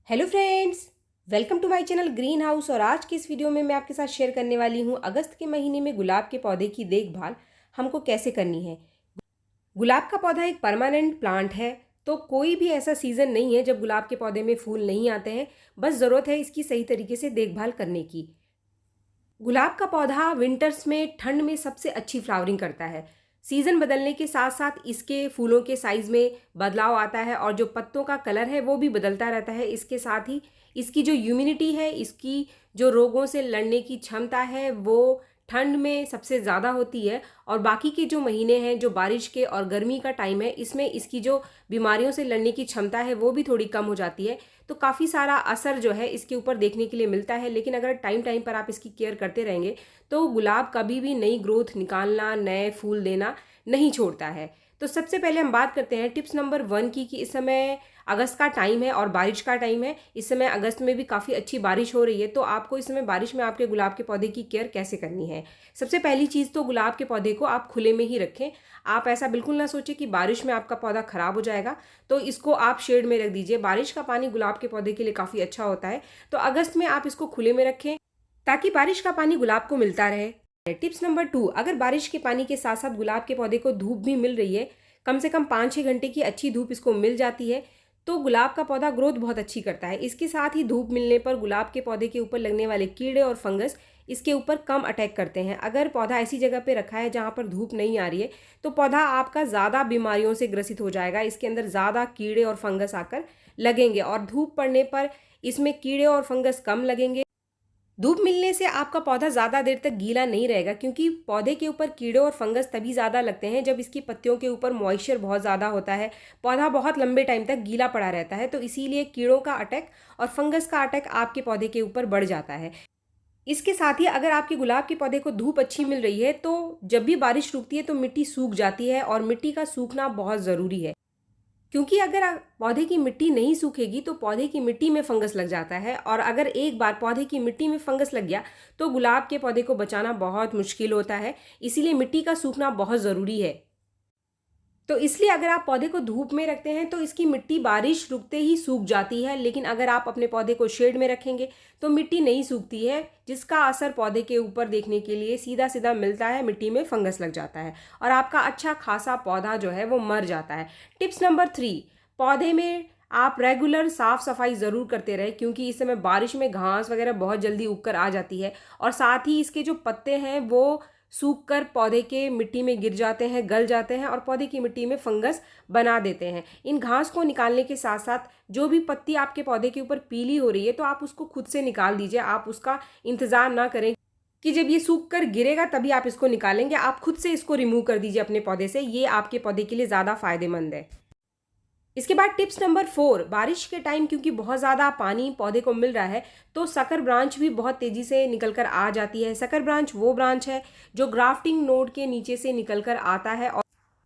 Hello friends, welcome to my channel Green House. और आज की इस वीडियो में मैं आपके साथ शेयर करने वाली हूं अगस्त के महीने में गुलाब के पौधे की देखभाल हमको कैसे करनी है। गुलाब का पौधा एक परमानेंट प्लांट है, तो कोई भी ऐसा सीज़न नहीं है जब गुलाब के पौधे में फूल नहीं आते हैं। बस ज़रूरत है इसकी सही तरीके से देखभाल करने की। गुलाब का पौधा विंटर्स में, ठंड में सबसे अच्छी फ्लावरिंग करता है। सीज़न बदलने के साथ साथ इसके फूलों के साइज़ में बदलाव आता है और जो पत्तों का कलर है वो भी बदलता रहता है। इसके साथ ही इसकी जो इम्यूनिटी है, इसकी जो रोगों से लड़ने की क्षमता है, वो ठंड में सबसे ज़्यादा होती है। और बाकी के जो महीने हैं, जो बारिश के और गर्मी का टाइम है, इसमें इसकी जो बीमारियों से लड़ने की क्षमता है वो भी थोड़ी कम हो जाती है। तो काफ़ी सारा असर जो है इसके ऊपर देखने के लिए मिलता है। लेकिन अगर टाइम टाइम पर आप इसकी केयर करते रहेंगे तो गुलाब कभी भी नई ग्रोथ निकालना, नए फूल देना नहीं छोड़ता है। तो सबसे पहले हम बात करते हैं टिप्स नंबर 1 की, कि इस समय अगस्त का टाइम है और बारिश का टाइम है। इस समय अगस्त में भी काफ़ी अच्छी बारिश हो रही है, तो आपको इस समय बारिश में आपके गुलाब के पौधे की केयर कैसे करनी है। सबसे पहली चीज़ तो गुलाब के पौधे को आप खुले में ही रखें। आप ऐसा बिल्कुल ना सोचें कि बारिश में आपका पौधा खराब हो जाएगा, तो इसको आप शेड में रख दीजिए। बारिश का पानी गुलाब के पौधे के लिए काफ़ी अच्छा होता है, तो अगस्त में आप इसको खुले में रखें ताकि बारिश का पानी गुलाब को मिलता रहे। टिप्स नंबर 2, अगर बारिश के पानी के साथ साथ गुलाब के पौधे को धूप भी मिल रही है, कम से कम 5-6 घंटे की अच्छी धूप इसको मिल जाती है, तो गुलाब का पौधा ग्रोथ बहुत अच्छी करता है। इसके साथ ही धूप मिलने पर गुलाब के पौधे के ऊपर लगने वाले कीड़े और फंगस इसके ऊपर कम अटैक करते हैं। अगर पौधा ऐसी जगह पे रखा है जहाँ पर धूप नहीं आ रही है, तो पौधा आपका ज़्यादा बीमारियों से ग्रसित हो जाएगा। इसके अंदर ज़्यादा कीड़े और फंगस आकर लगेंगे और धूप पड़ने पर इसमें कीड़े और फंगस कम लगेंगे। धूप मिलने से आपका पौधा ज़्यादा देर तक गीला नहीं रहेगा, क्योंकि पौधे के ऊपर कीड़े और फंगस तभी ज़्यादा लगते हैं जब इसकी पत्तियों के ऊपर मॉइस्चर बहुत ज़्यादा होता है। पौधा बहुत लंबे टाइम तक गीला पड़ा रहता है, तो इसीलिए कीड़ों का अटैक और फंगस का अटैक आपके पौधे के ऊपर बढ़ जाता है। इसके साथ ही अगर आपके गुलाब के पौधे को धूप अच्छी मिल रही है, तो जब भी बारिश रुकती है तो मिट्टी सूख जाती है, और मिट्टी का सूखना बहुत ज़रूरी है। क्योंकि अगर पौधे की मिट्टी नहीं सूखेगी तो पौधे की मिट्टी में फंगस लग जाता है, और अगर एक बार पौधे की मिट्टी में फंगस लग गया तो गुलाब के पौधे को बचाना बहुत मुश्किल होता है। इसीलिए मिट्टी का सूखना बहुत ज़रूरी है। तो इसलिए अगर आप पौधे को धूप में रखते हैं तो इसकी मिट्टी बारिश रुकते ही सूख जाती है, लेकिन अगर आप अपने पौधे को शेड में रखेंगे तो मिट्टी नहीं सूखती है, जिसका असर पौधे के ऊपर देखने के लिए सीधा सीधा मिलता है। मिट्टी में फंगस लग जाता है और आपका अच्छा खासा पौधा जो है वो मर जाता है। टिप्स नंबर 3, पौधे में आप रेगुलर साफ सफाई ज़रूर करते रहें, क्योंकि इस समय बारिश में घास वगैरह बहुत जल्दी उग कर आ जाती है, और साथ ही इसके जो पत्ते हैं वो सूख कर पौधे के मिट्टी में गिर जाते हैं, गल जाते हैं और पौधे की मिट्टी में फंगस बना देते हैं। इन घास को निकालने के साथ साथ जो भी पत्ती आपके पौधे के ऊपर पीली हो रही है तो आप उसको खुद से निकाल दीजिए। आप उसका इंतज़ार ना करें कि जब ये सूख कर गिरेगा तभी आप इसको निकालेंगे। आप खुद से इसको रिमूव कर दीजिए अपने पौधे से। ये आपके पौधे के लिए ज़्यादा फायदेमंद है। इसके बाद टिप्स नंबर 4, बारिश के टाइम क्योंकि बहुत ज़्यादा पानी पौधे को मिल रहा है तो सकर ब्रांच भी बहुत तेज़ी से निकल कर आ जाती है। सकर ब्रांच वो ब्रांच है जो ग्राफ्टिंग नोड के नीचे से निकल कर आता है,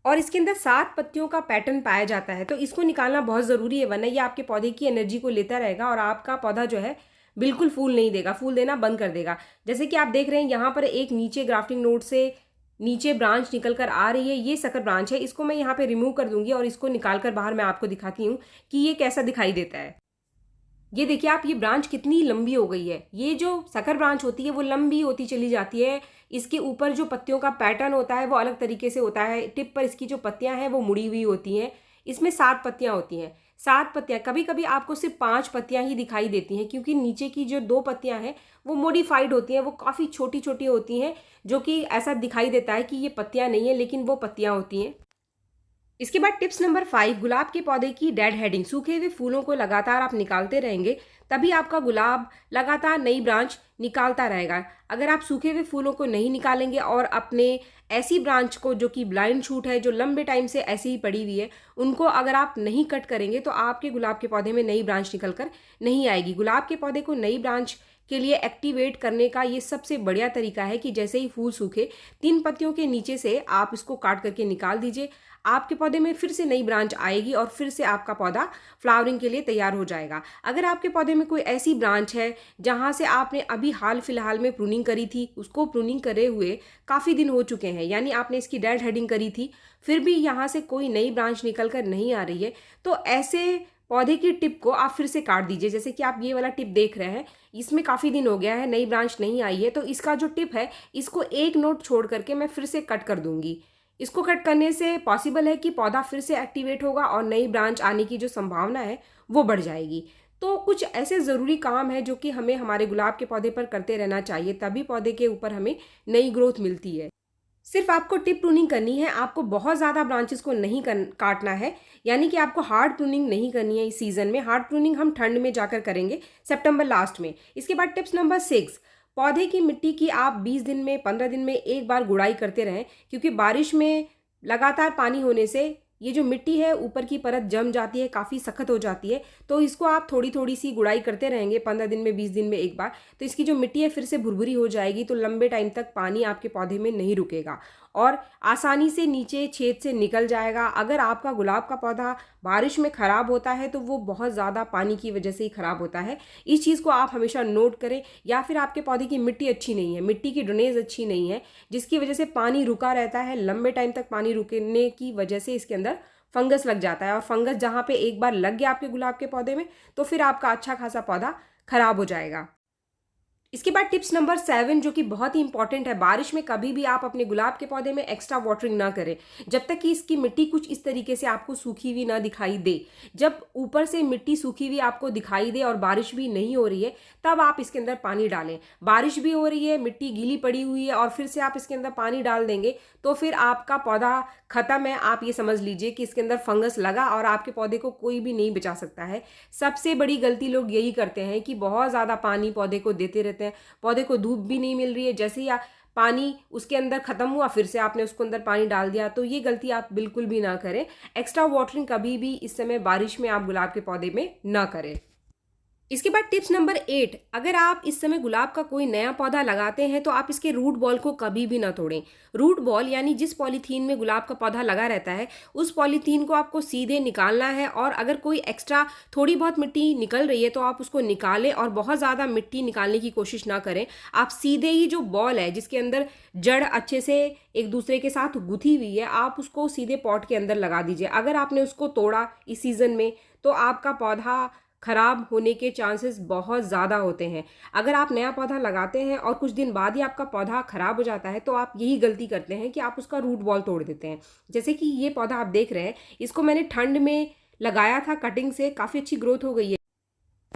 और इसके अंदर 7 पत्तियों का पैटर्न पाया जाता है। तो इसको निकालना बहुत ज़रूरी है, वरना ये आपके पौधे की एनर्जी को लेता रहेगा और आपका पौधा जो है बिल्कुल फूल नहीं देगा, फूल देना बंद कर देगा। जैसे कि आप देख रहे हैं यहाँ पर एक नीचे ग्राफ्टिंग नोड से नीचे ब्रांच निकल कर आ रही है, ये सकर ब्रांच है। इसको मैं यहाँ पे रिमूव कर दूंगी और इसको निकाल कर बाहर मैं आपको दिखाती हूँ कि ये कैसा दिखाई देता है। ये देखिए आप, ये ब्रांच कितनी लंबी हो गई है। ये जो सकर ब्रांच होती है वो लंबी होती चली जाती है। इसके ऊपर जो पत्तियों का पैटर्न होता है वो अलग तरीके से होता है। टिप पर इसकी जो पत्तियां हैं वो मुड़ी हुई होती हैं। इसमें 7 पत्तियां होती हैं। 7 पत्तियां, कभी कभी आपको सिर्फ 5 पत्तियां ही दिखाई देती हैं, क्योंकि नीचे की जो 2 पत्तियां हैं वो मॉडिफाइड होती हैं, वो काफ़ी छोटी छोटी होती हैं, जो कि ऐसा दिखाई देता है कि ये पत्तियां नहीं है, लेकिन वो पत्तियां होती हैं। इसके बाद टिप्स नंबर 5, गुलाब के पौधे की डेड हेडिंग। सूखे हुए फूलों को लगातार आप निकालते रहेंगे तभी आपका गुलाब लगातार नई ब्रांच निकालता रहेगा। अगर आप सूखे हुए फूलों को नहीं निकालेंगे और अपने ऐसी ब्रांच को जो कि ब्लाइंड शूट है, जो लंबे टाइम से ऐसे ही पड़ी हुई है, उनको अगर आप नहीं कट करेंगे तो आपके गुलाब के पौधे में नई ब्रांच निकल कर नहीं आएगी। गुलाब के पौधे को नई ब्रांच के लिए एक्टिवेट करने का ये सबसे बढ़िया तरीका है कि जैसे ही फूल सूखे 3 पत्तियों के नीचे से आप इसको काट करके निकाल दीजिए। आपके पौधे में फिर से नई ब्रांच आएगी और फिर से आपका पौधा फ्लावरिंग के लिए तैयार हो जाएगा। अगर आपके पौधे में कोई ऐसी ब्रांच है जहां से आपने अभी हाल फिलहाल में प्रूनिंग करी थी, उसको प्रूनिंग करे हुए काफ़ी दिन हो चुके हैं, यानी आपने इसकी डेड हेडिंग करी थी, फिर भी यहाँ से कोई नई ब्रांच निकल कर नहीं आ रही है, तो ऐसे पौधे की टिप को आप फिर से काट दीजिए। जैसे कि आप ये वाला टिप देख रहे हैं, इसमें काफ़ी दिन हो गया है, नई ब्रांच नहीं आई है, तो इसका जो टिप है इसको एक नोट छोड़ करके मैं फिर से कट कर दूंगी। इसको कट करने से पॉसिबल है कि पौधा फिर से एक्टिवेट होगा और नई ब्रांच आने की जो संभावना है वो बढ़ जाएगी। तो कुछ ऐसे ज़रूरी काम है जो कि हमें हमारे गुलाब के पौधे पर करते रहना चाहिए, तभी पौधे के ऊपर हमें नई ग्रोथ मिलती है। सिर्फ आपको टिप प्रूनिंग करनी है, आपको बहुत ज़्यादा ब्रांचेस को नहीं काटना है, यानी कि आपको हार्ड प्रूनिंग नहीं करनी है इस सीज़न में। हार्ड प्रूनिंग हम ठंड में जाकर करेंगे, सितंबर लास्ट में। इसके बाद टिप्स नंबर 6, पौधे की मिट्टी की आप 20 दिन में 15 दिन में एक बार गुड़ाई करते रहें, क्योंकि बारिश में लगातार पानी होने से ये जो मिट्टी है ऊपर की परत जम जाती है, काफ़ी सख्त हो जाती है। तो इसको आप थोड़ी थोड़ी सी गुड़ाई करते रहेंगे 15 दिन में 20 दिन में एक बार, तो इसकी जो मिट्टी है फिर से भुरभुरी हो जाएगी, तो लंबे टाइम तक पानी आपके पौधे में नहीं रुकेगा और आसानी से नीचे छेद से निकल जाएगा। अगर आपका गुलाब का पौधा बारिश में ख़राब होता है तो वो बहुत ज़्यादा पानी की वजह से ही ख़राब होता है। इस चीज़ को आप हमेशा नोट करें। या फिर आपके पौधे की मिट्टी अच्छी नहीं है, मिट्टी की ड्रेनेज अच्छी नहीं है, जिसकी वजह से पानी रुका रहता है, लंबे टाइम तक पानी रुकने की वजह से इसके अंदर फंगस लग जाता है, और फंगस जहाँ पे एक बार लग गया आपके गुलाब के पौधे में तो फिर आपका अच्छा खासा पौधा खराब हो जाएगा। इसके बाद टिप्स नंबर 7 जो कि बहुत ही इंपॉर्टेंट है, बारिश में कभी भी आप अपने गुलाब के पौधे में एक्स्ट्रा वाटरिंग ना करें जब तक कि इसकी मिट्टी कुछ इस तरीके से आपको सूखी हुई ना दिखाई दे। जब ऊपर से मिट्टी सूखी हुई आपको दिखाई दे और बारिश भी नहीं हो रही है, तब आप इसके अंदर पानी डालें। बारिश भी हो रही है, मिट्टी गीली पड़ी हुई है और फिर से आप इसके अंदर पानी डाल देंगे तो फिर आपका पौधा खत्म है। आप ये समझ लीजिए कि इसके अंदर फंगस लगा और आपके पौधे को कोई भी नहीं बचा सकता है। सबसे बड़ी गलती लोग यही करते हैं कि बहुत ज़्यादा पानी पौधे को देते रहते हैं, पौधे को धूप भी नहीं मिल रही है, जैसे ही पानी उसके अंदर खत्म हुआ फिर से आपने उसको अंदर पानी डाल दिया। तो ये गलती आप बिल्कुल भी ना करें। एक्स्ट्रा वाटरिंग कभी भी इस समय बारिश में आप गुलाब के पौधे में ना करें। इसके बाद टिप्स नंबर 8, अगर आप इस समय गुलाब का कोई नया पौधा लगाते हैं तो आप इसके रूट बॉल को कभी भी ना तोड़ें। रूट बॉल यानी जिस पॉलीथीन में गुलाब का पौधा लगा रहता है उस पॉलीथीन को आपको सीधे निकालना है, और अगर कोई एक्स्ट्रा थोड़ी बहुत मिट्टी निकल रही है तो आप उसको निकालें और बहुत ज़्यादा मिट्टी निकालने की कोशिश ना करें। आप सीधे ही जो बॉल है जिसके अंदर जड़ अच्छे से एक दूसरे के साथ गुथी हुई है, आप उसको सीधे पॉट के अंदर लगा दीजिए। अगर आपने उसको तोड़ा इस सीज़न में तो आपका पौधा खराब होने के चांसेस बहुत ज़्यादा होते हैं। अगर आप नया पौधा लगाते हैं और कुछ दिन बाद ही आपका पौधा खराब हो जाता है तो आप यही गलती करते हैं कि आप उसका रूट बॉल तोड़ देते हैं। जैसे कि ये पौधा आप देख रहे हैं, इसको मैंने ठंड में लगाया था कटिंग से, काफ़ी अच्छी ग्रोथ हो गई है।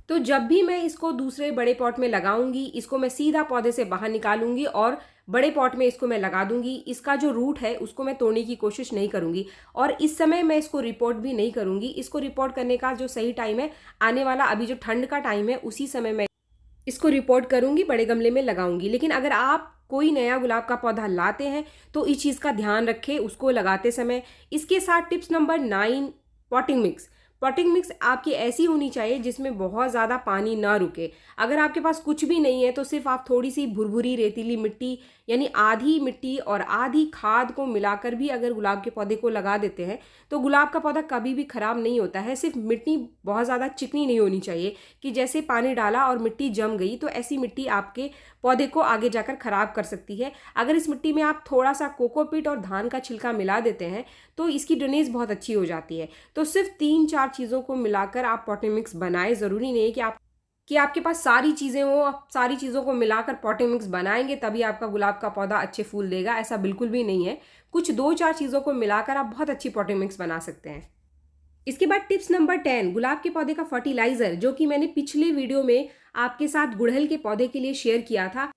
तो जब भी मैं इसको दूसरे बड़े पॉट में लगाऊंगी, इसको मैं सीधा पौधे से बाहर निकालूंगी और बड़े पॉट में इसको मैं लगा दूंगी। इसका जो रूट है उसको मैं तोड़ने की कोशिश नहीं करूंगी, और इस समय मैं इसको रिपोर्ट भी नहीं करूंगी। इसको रिपोर्ट करने का जो सही टाइम है आने वाला, अभी जो ठंड का टाइम है उसी समय मैं इसको रिपोर्ट करूंगी, बड़े गमले में लगाऊंगी। लेकिन अगर आप कोई नया गुलाब का पौधा लाते हैं तो इस चीज़ का ध्यान रखें उसको लगाते समय। इसके साथ tips number 9, potting mix. Potting mix आपकी ऐसी होनी चाहिए जिसमें बहुत ज़्यादा पानी ना रुके। अगर आपके पास कुछ भी नहीं है तो सिर्फ आप थोड़ी सी भुरभुरी रेतीली मिट्टी यानी आधी मिट्टी और आधी खाद को मिलाकर भी अगर गुलाब के पौधे को लगा देते हैं तो गुलाब का पौधा कभी भी ख़राब नहीं होता है। सिर्फ मिट्टी बहुत ज़्यादा चिकनी नहीं होनी चाहिए कि जैसे पानी डाला और मिट्टी जम गई, तो ऐसी मिट्टी आपके पौधे को आगे जाकर ख़राब कर सकती है। अगर इस मिट्टी में आप थोड़ा सा कोकोपीट और धान का छिलका मिला देते हैं तो इसकी ड्रेनेज बहुत अच्छी हो जाती है। तो सिर्फ 3-4 चीज़ों को मिलाकर आप पॉटिंग मिक्स बनाएं। ज़रूरी नहीं है कि आपके पास सारी चीज़ें हो, आप सारी चीज़ों को मिलाकर पॉटिंग मिक्स बनाएंगे तभी आपका गुलाब का पौधा अच्छे फूल देगा, ऐसा बिल्कुल भी नहीं है। कुछ 2-4 चीज़ों को मिलाकर आप बहुत अच्छी पॉटिंग मिक्स बना सकते हैं। इसके बाद टिप्स नंबर 10, गुलाब के पौधे का फर्टिलाइज़र, जो कि मैंने पिछले वीडियो में आपके साथ गुड़हल के पौधे के लिए शेयर किया था।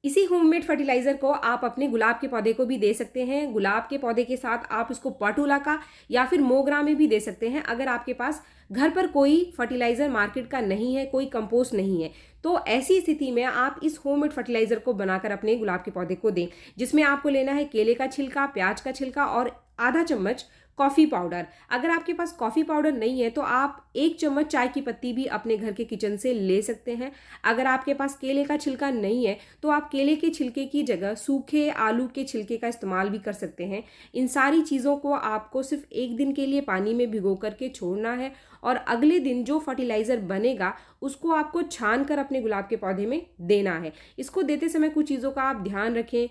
इसी होममेड फर्टिलाइज़र को आप अपने गुलाब के पौधे को भी दे सकते हैं। गुलाब के पौधे के साथ आप इसको पटुला का या फिर मोगरा में भी दे सकते हैं। अगर आपके पास घर पर कोई फर्टिलाइज़र मार्केट का नहीं है, कोई कंपोस्ट नहीं है, तो ऐसी स्थिति में आप इस होममेड फर्टिलाइज़र को बनाकर अपने गुलाब के पौधे को दें, जिसमें आपको लेना है केले का छिलका, प्याज का छिलका और आधा चम्मच कॉफ़ी पाउडर। अगर आपके पास कॉफ़ी पाउडर नहीं है तो आप 1 चम्मच चाय की पत्ती भी अपने घर के किचन से ले सकते हैं। अगर आपके पास केले का छिलका नहीं है तो आप केले के छिलके की जगह सूखे आलू के छिलके का इस्तेमाल भी कर सकते हैं। इन सारी चीज़ों को आपको सिर्फ 1 दिन के लिए पानी में भिगो करके छोड़ना है, और अगले दिन जो फर्टिलाइज़र बनेगा उसको आपको छान कर अपने गुलाब के पौधे में देना है। इसको देते समय कुछ चीज़ों का आप ध्यान रखें।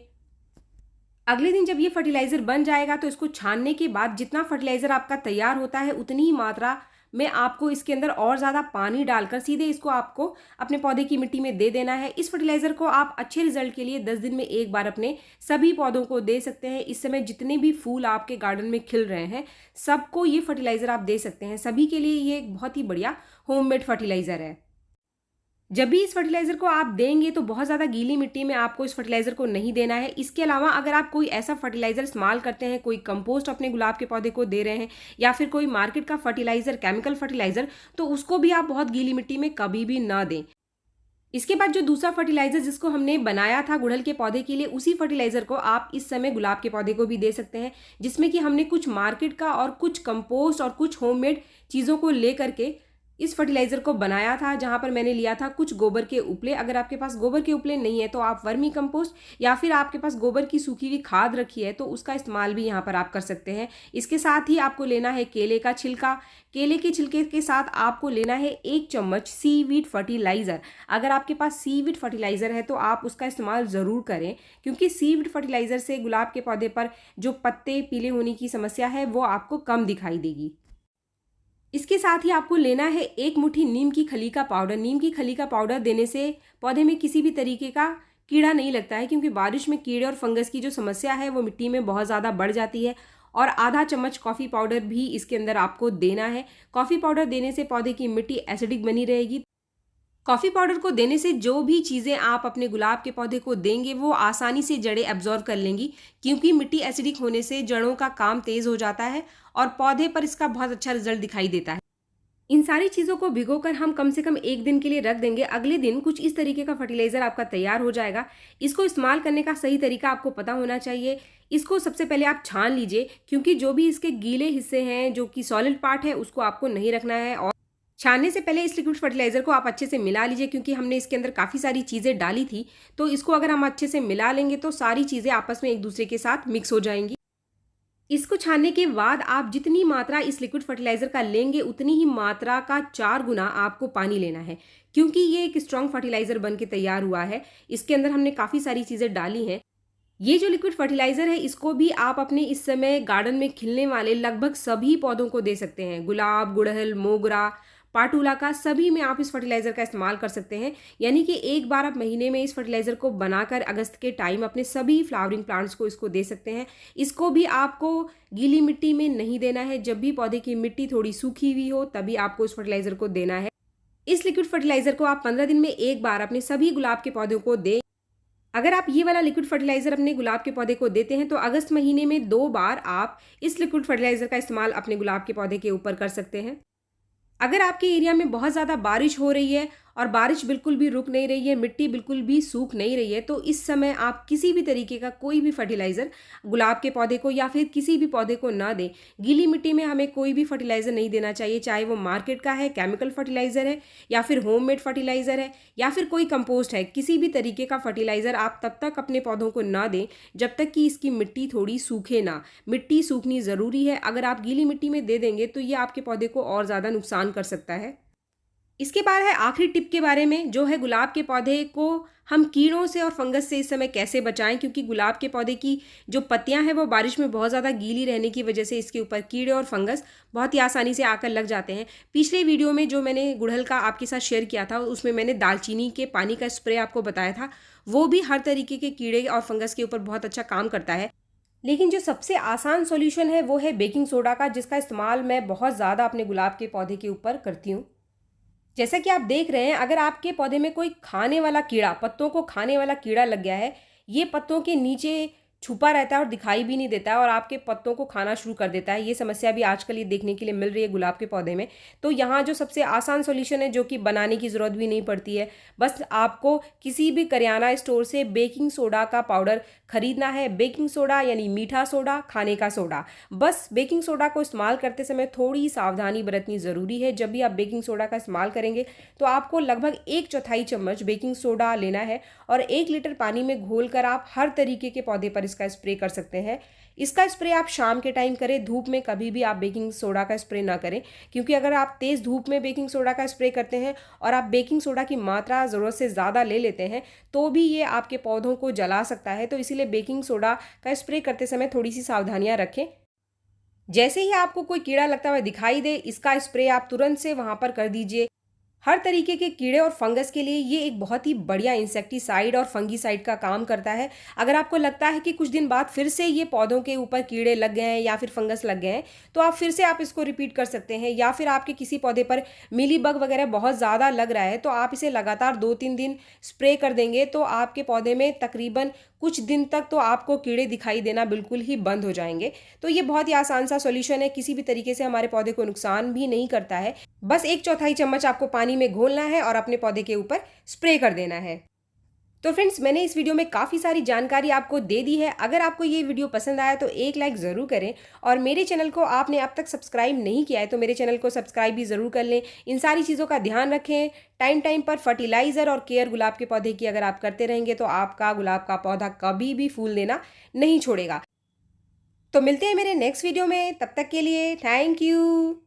अगले दिन जब ये फर्टिलाइज़र बन जाएगा तो इसको छानने के बाद जितना फर्टिलाइज़र आपका तैयार होता है उतनी ही मात्रा में आपको इसके अंदर और ज़्यादा पानी डालकर सीधे इसको आपको अपने पौधे की मिट्टी में दे देना है। इस फर्टिलाइज़र को आप अच्छे रिजल्ट के लिए 10 दिन में एक बार अपने सभी पौधों को दे सकते हैं। इस समय जितने भी फूल आपके गार्डन में खिल रहे हैं सबको ये फर्टिलाइज़र आप दे सकते हैं। सभी के लिए ये एक बहुत ही बढ़िया होममेड फर्टिलाइज़र है। जब भी इस फर्टिलाइज़र को आप देंगे तो बहुत ज़्यादा गीली मिट्टी में आपको इस फर्टिलाइज़र को नहीं देना है। इसके अलावा अगर आप कोई ऐसा फर्टिलाइज़र इस्तेमाल करते हैं, कोई कंपोस्ट अपने गुलाब के पौधे को दे रहे हैं या फिर कोई मार्केट का फर्टिलाइज़र, केमिकल फर्टिलाइज़र, तो उसको भी आप बहुत गीली मिट्टी में कभी भी ना दें। इसके बाद जो दूसरा फर्टिलाइज़र जिसको हमने बनाया था गुड़हल के पौधे के लिए, उसी फर्टिलाइज़र को आप इस समय गुलाब के पौधे को भी दे सकते हैं, जिसमें कि हमने कुछ मार्केट का और कुछ कंपोस्ट और कुछ होममेड चीज़ों को ले करके इस फर्टिलाइज़र को बनाया था। जहाँ पर मैंने लिया था कुछ गोबर के उपले। अगर आपके पास गोबर के उपले नहीं है तो आप वर्मी कंपोस्ट या फिर आपके पास गोबर की सूखी हुई खाद रखी है तो उसका इस्तेमाल भी यहाँ पर आप कर सकते हैं। इसके साथ ही आपको लेना है केले का छिलका। केले के छिलके के साथ आपको लेना है 1 चम्मच सीवीड फर्टिलाइज़र। अगर आपके पास सीवीड फर्टिलाइज़र है तो आप उसका इस्तेमाल ज़रूर करें, क्योंकि सीवीड फर्टिलाइज़र से गुलाब के पौधे पर जो पत्ते पीले होने की समस्या है वो आपको कम दिखाई देगी। इसके साथ ही आपको लेना है 1 मुट्ठी नीम की खली का पाउडर। नीम की खली का पाउडर देने से पौधे में किसी भी तरीके का कीड़ा नहीं लगता है, क्योंकि बारिश में कीड़े और फंगस की जो समस्या है वो मिट्टी में बहुत ज़्यादा बढ़ जाती है। और आधा चम्मच कॉफ़ी पाउडर भी इसके अंदर आपको देना है। कॉफ़ी पाउडर देने से पौधे की मिट्टी एसिडिक बनी रहेगी। कॉफ़ी पाउडर को देने से जो भी चीज़ें आप अपने गुलाब के पौधे को देंगे वो आसानी से जड़ें एब्जॉर्व कर लेंगी, क्योंकि मिट्टी एसिडिक होने से जड़ों का काम तेज़ हो जाता है और पौधे पर इसका बहुत अच्छा रिजल्ट दिखाई देता है। इन सारी चीज़ों को भिगोकर हम कम से कम 1 दिन के लिए रख देंगे। अगले दिन कुछ इस तरीके का फर्टिलाइज़र आपका तैयार हो जाएगा। इसको इस्तेमाल करने का सही तरीका आपको पता होना चाहिए। इसको सबसे पहले आप छान लीजिए, क्योंकि जो भी इसके गीले हिस्से हैं, जो कि सॉलिड पार्ट है, उसको आपको नहीं रखना है। और छानने से पहले इस लिक्विड फर्टिलाइज़र को आप अच्छे से मिला लीजिए, क्योंकि हमने इसके अंदर काफ़ी सारी चीज़ें डाली थी। तो इसको अगर हम अच्छे से मिला लेंगे तो सारी चीज़ें आपस में एक दूसरे के साथ मिक्स हो जाएंगी। इसको छानने के बाद आप जितनी मात्रा इस लिक्विड फर्टिलाइज़र का लेंगे उतनी ही मात्रा का 4 गुना आपको पानी लेना है, क्योंकि ये एक स्ट्रॉन्ग फर्टिलाइज़र बन के तैयार हुआ है। इसके अंदर हमने काफ़ी सारी चीज़ें डाली हैं। ये जो लिक्विड फर्टिलाइज़र है इसको भी आप अपने इस समय गार्डन में खिलने वाले लगभग सभी पौधों को दे सकते हैं। गुलाब, गुड़हल, मोगरा, पाटुला का, सभी में आप इस फर्टिलाइज़र का इस्तेमाल कर सकते हैं। यानी कि एक बार आप महीने में इस फर्टिलाइज़र को बनाकर अगस्त के टाइम अपने सभी फ्लावरिंग प्लांट्स को इसको दे सकते हैं। इसको भी आपको गीली मिट्टी में नहीं देना है। जब भी पौधे की मिट्टी थोड़ी सूखी हुई हो तभी आपको इस फर्टिलाइज़र को देना है। इस लिक्विड फर्टिलाइज़र को आप 15 दिन में एक बार अपने सभी गुलाब के पौधों को दें। अगर आप ये वाला लिक्विड फर्टिलाइज़र अपने गुलाब के पौधे को देते हैं तो अगस्त महीने में 2 बार आप इस लिक्विड फर्टिलाइज़र का इस्तेमाल अपने गुलाब के पौधे के ऊपर कर सकते हैं। अगर आपके एरिया में बहुत ज़्यादा बारिश हो रही है और बारिश बिल्कुल भी रुक नहीं रही है, मिट्टी बिल्कुल भी सूख नहीं रही है, तो इस समय आप किसी भी तरीके का कोई भी फर्टिलाइज़र गुलाब के पौधे को या फिर किसी भी पौधे को ना दें। गीली मिट्टी में हमें कोई भी फर्टिलाइज़र नहीं देना चाहिए, चाहे वो मार्केट का है, केमिकल फर्टिलाइज़र है या फिर होममेड फर्टिलाइज़र है या फिर कोई कंपोस्ट है। किसी भी तरीके का फर्टिलाइज़र आप तब तक अपने पौधों को ना दें जब तक कि इसकी मिट्टी थोड़ी सूखे ना। मिट्टी सूखनी ज़रूरी है। अगर आप गीली मिट्टी में दे देंगे तो ये आपके पौधे को और ज़्यादा नुकसान कर सकता है। इसके बाद है आखिरी टिप के बारे में, जो है गुलाब के पौधे को हम कीड़ों से और फंगस से इस समय कैसे बचाएं, क्योंकि गुलाब के पौधे की जो पत्तियां हैं वो बारिश में बहुत ज़्यादा गीली रहने की वजह से इसके ऊपर कीड़े और फंगस बहुत ही आसानी से आकर लग जाते हैं। पिछले वीडियो में जो मैंने गुड़हल का आपके साथ शेयर किया था उसमें मैंने दालचीनी के पानी का स्प्रे आपको बताया था। वो भी हर तरीके के कीड़े और फंगस के ऊपर बहुत अच्छा काम करता है। लेकिन जो सबसे आसान सॉल्यूशन है वो है बेकिंग सोडा का, जिसका इस्तेमाल मैं बहुत ज़्यादा अपने गुलाब के पौधे के ऊपर करती हूँ। जैसा कि आप देख रहे हैं, अगर आपके पौधे में कोई खाने वाला कीड़ा, पत्तों को खाने वाला कीड़ा लग गया है, ये पत्तों के नीचे छुपा रहता है और दिखाई भी नहीं देता है और आपके पत्तों को खाना शुरू कर देता है। ये समस्या भी आजकल ये देखने के लिए मिल रही है गुलाब के पौधे में। तो यहाँ जो सबसे आसान सॉल्यूशन है, जो कि बनाने की ज़रूरत भी नहीं पड़ती है, बस आपको किसी भी करियाना स्टोर से बेकिंग सोडा का पाउडर खरीदना है। बेकिंग सोडा यानी मीठा सोडा, खाने का सोडा। बस बेकिंग सोडा को इस्तेमाल करते समय थोड़ी सावधानी बरतनी ज़रूरी है। जब भी आप बेकिंग सोडा का इस्तेमाल करेंगे तो आपको लगभग 1/4 चम्मच बेकिंग सोडा लेना है और 1 लीटर पानी में घोलकर आप हर तरीके के पौधे पर इसका स्प्रे कर सकते हैं। इसका स्प्रे आप शाम के टाइम करें, धूप में कभी भी आप बेकिंग सोडा का स्प्रे ना करें, क्योंकि अगर आप तेज़ धूप में बेकिंग सोडा का स्प्रे करते हैं और आप बेकिंग सोडा की मात्रा ज़रूरत से ज़्यादा ले लेते हैं तो भी ये आपके पौधों को जला सकता है। तो इसीलिए बेकिंग सोडा का स्प्रे करते समय थोड़ी सी सावधानियां रखें। जैसे ही आपको कोई कीड़ा लगता हुआ दिखाई दे, इसका स्प्रे आप तुरंत से वहाँ पर कर दीजिए। हर तरीके के कीड़े और फंगस के लिए ये एक बहुत ही बढ़िया इंसेक्टिसाइड और फंगीसाइड का काम करता है। अगर आपको लगता है कि कुछ दिन बाद फिर से ये पौधों के ऊपर कीड़े लग गए हैं या फिर फंगस लग गए हैं, तो आप फिर से आप इसको रिपीट कर सकते हैं। या फिर आपके किसी पौधे पर मीलीबग वगैरह बहुत ज़्यादा लग रहा है, तो आप इसे लगातार 2-3 दिन स्प्रे कर देंगे, तो आपके पौधे में तकरीबन कुछ दिन तक तो आपको कीड़े दिखाई देना बिल्कुल ही बंद हो जाएंगे। तो ये बहुत ही आसान सा सॉल्यूशन है, किसी भी तरीके से हमारे पौधे को नुकसान भी नहीं करता है। बस 1/4 चम्मच आपको पानी में घोलना है और अपने पौधे के ऊपर स्प्रे कर देना है। तो फ्रेंड्स, मैंने इस वीडियो में काफ़ी सारी जानकारी आपको दे दी है। अगर आपको ये वीडियो पसंद आया तो एक लाइक ज़रूर करें, और मेरे चैनल को आपने अब तक सब्सक्राइब नहीं किया है तो मेरे चैनल को सब्सक्राइब भी ज़रूर कर लें। इन सारी चीज़ों का ध्यान रखें। टाइम टाइम पर फर्टिलाइज़र और केयर गुलाब के पौधे की अगर आप करते रहेंगे तो आपका गुलाब का पौधा कभी भी फूल देना नहीं छोड़ेगा। तो मिलते हैं मेरे नेक्स्ट वीडियो में, तब तक के लिए थैंक यू।